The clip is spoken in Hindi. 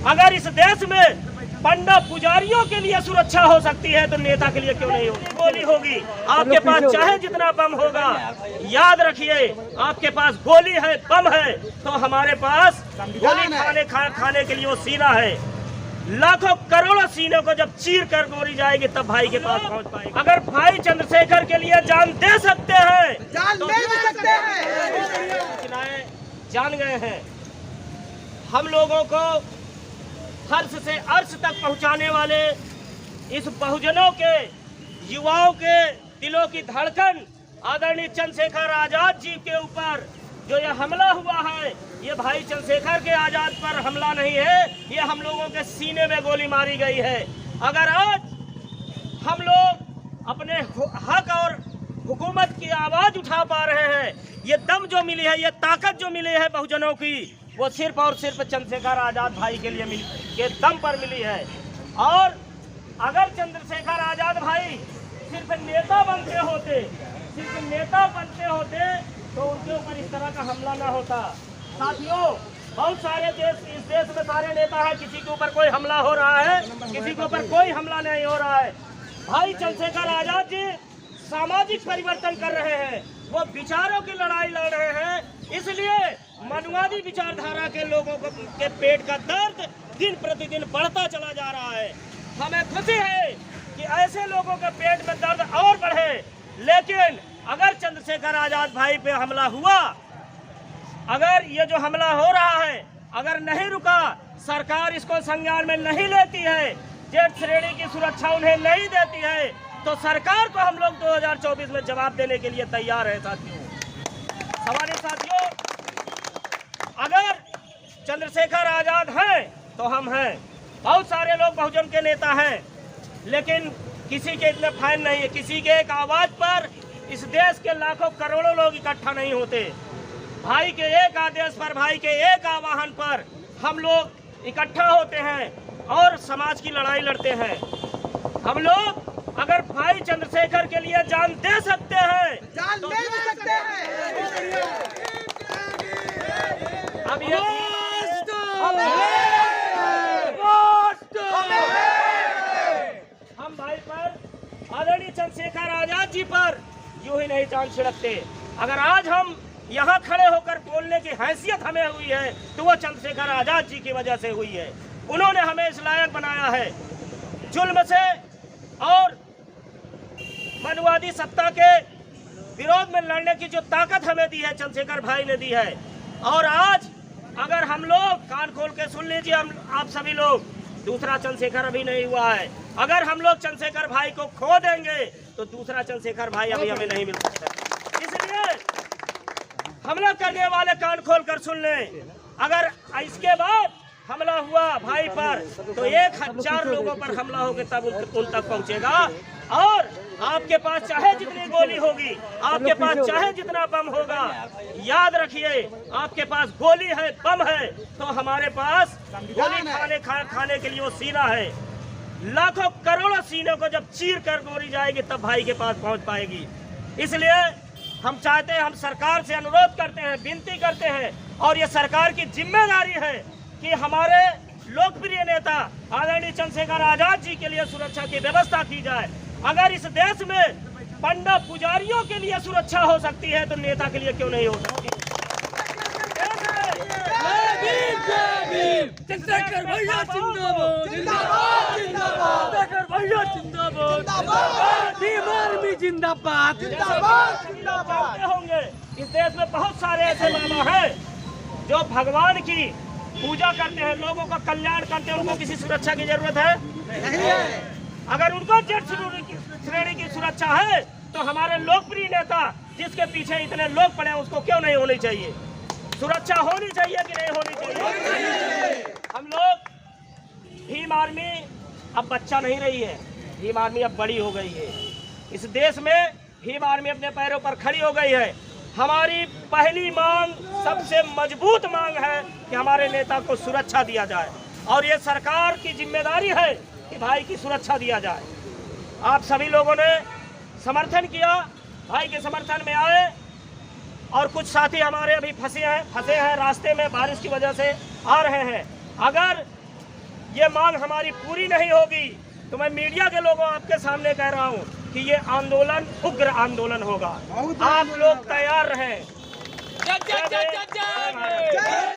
अगर इस देश में पंडा पुजारियों के लिए सुरक्षा हो सकती है तो नेता के लिए क्यों नहीं होगी? गोली होगी, आपके पास चाहे जितना बम होगा, याद रखिए आपके पास गोली है, बम है, तो हमारे पास गोली खाने के लिए वो सीना है। लाखों करोड़ों सीनों को जब चीर कर गोली जाएगी तब भाई के पास पहुंच पाएगी। अगर भाई चंद्रशेखर के लिए जान दे सकते हैं, जान दे सकते हैं, सूचनाएं जान गए हैं। हम लोगों को हर्ष से अर्श तक पहुंचाने वाले इस बहुजनों के, युवाओं के दिलों की धड़कन आदरणीय चंद्रशेखर आजाद जी के ऊपर जो ये हमला हुआ है, ये भाई चंद्रशेखर के आजाद पर हमला नहीं है, ये हम लोगों के सीने में गोली मारी गई है। अगर आज हम लोग अपने हक और हुकूमत की आवाज उठा पा रहे हैं, ये दम जो मिली है, ये ताकत जो मिली है बहुजनों की, वो सिर्फ और सिर्फ चंद्रशेखर आजाद भाई के लिए के दम पर मिली है। और अगर चंद्रशेखर आजाद भाई सिर्फ नेता बनते होते, सिर्फ नेता बनते होते तो उनके ऊपर इस तरह का हमला ना होता। साथियों, बहुत सारे इस देश में सारे नेता हैं, किसी के ऊपर कोई हमला हो रहा है, किसी के ऊपर कोई हमला नहीं हो रहा है। भाई चंद्रशेखर आजाद जी सामाजिक परिवर्तन कर रहे हैं, वो विचारों की लड़ाई लड़ रहे हैं, इसलिए मनुवादी विचारधारा के लोगों के पेट का दर्द दिन प्रतिदिन बढ़ता चला जा रहा है। हमें खुशी है कि ऐसे लोगों के पेट में दर्द और बढ़े, लेकिन अगर चंद्रशेखर आजाद भाई पे हमला हुआ, अगर ये जो हमला हो रहा है अगर नहीं रुका, सरकार इसको संज्ञान में नहीं लेती है, जेठ श्रेणी की सुरक्षा उन्हें नहीं देती है, तो सरकार को हम लोग 2024 में जवाब देने के लिए तैयार है। साथियों, हमारे साथियों, अगर चंद्रशेखर आजाद हैं तो हम हैं। बहुत सारे लोग बहुजन के नेता हैं, लेकिन किसी के इतने फाइन नहीं है। किसी के एक आवाज पर इस देश के लाखों करोड़ों लोग इकट्ठा नहीं होते। भाई के एक आदेश पर, भाई के एक आह्वान पर हम लोग इकट्ठा होते हैं और समाज की लड़ाई लड़ते हैं। हम लोग अगर भाई चंद्रशेखर के लिए जान दे सकते हैं, जान तो दे सकते हैं। अब ये हम भाई पर, आदरणीय चंद्रशेखर आजाद जी पर यूं ही नहीं जान छिड़कते। अगर आज हम यहाँ खड़े होकर बोलने की हैसियत हमें हुई है तो वो चंद्रशेखर आजाद जी की वजह से हुई है। उन्होंने हमें इस लायक बनाया है। जुल्म से और मनुवादी सत्ता के विरोध में लड़ने की जो ताकत हमें दी है, चंद्रशेखर भाई ने दी है। और आज अगर हम लोग कान खोल के सुन लीजिए, आप सभी लोग, दूसरा चंद्रशेखर अभी नहीं हुआ है। अगर हम लोग चंद्रशेखर भाई को खो देंगे तो दूसरा चंद्रशेखर भाई अभी हमें नहीं मिल सकता। इसलिए हमला करने वाले कान खोल कर सुन लें। अगर इसके बाद हमला हुआ भाई पर तो 1000 लोगों पर हमला होकर तब उन तक पहुंचेगा। और आपके पास चाहे जितनी गोली होगी, आपके पास चाहे जितना बम होगा, याद रखिए आपके पास गोली है, बम है, तो हमारे पास गोली खाने के लिए वो सीना है। लाखों करोड़ों सीनों को जब चीर कर गोली जाएगी तब भाई के पास पहुंच पाएगी। इसलिए हम चाहते हैं, हम सरकार से अनुरोध करते हैं, विनती करते हैं, और ये सरकार की जिम्मेदारी है कि हमारे लोकप्रिय नेता आदरणीय चंद्रशेखर आजाद जी के लिए सुरक्षा की व्यवस्था की जाए। अगर इस देश में पंडा पुजारियों के लिए सुरक्षा हो सकती है तो नेता के लिए क्यों नहीं हो सकती? चंद्रशेखर भैया जिंदाबाद, जिंदाबाद, चंद्रशेखर भैया जिंदाबाद, भीम आर्मी जिंदाबाद, जिंदाबाद, जानते होंगे इस देश में बहुत सारे ऐसे बाबा हैं जो भगवान की पूजा करते हैं, लोगों का कल्याण करते हैं, उनको किसी सुरक्षा की जरूरत है? नहीं है। अगर उनको जेठ श्रेणी की सुरक्षा है तो हमारे लोकप्रिय नेता जिसके पीछे इतने लोग पड़े हैं उसको क्यों नहीं होनी चाहिए? सुरक्षा होनी चाहिए कि नहीं होनी चाहिए? हम लोग, भीम आर्मी अब बच्चा नहीं रही है, भीम आर्मी अब बड़ी हो गई है। इस देश में भीम आर्मी अपने पैरों पर खड़ी हो गई है। हमारी पहली मांग, सबसे मजबूत मांग है कि हमारे नेता को सुरक्षा दिया जाए, और ये सरकार की जिम्मेदारी है कि भाई की सुरक्षा दिया जाए। आप सभी लोगों ने समर्थन किया, भाई के समर्थन में आए, और कुछ साथी हमारे अभी फंसे हैं रास्ते में, बारिश की वजह से आ रहे हैं। अगर ये मांग हमारी पूरी नहीं होगी तो मैं मीडिया के लोगों आपके सामने कह रहा हूँ कि ये आंदोलन उग्र आंदोलन होगा। आप लोग तैयार रहें। जय जय जय जय जय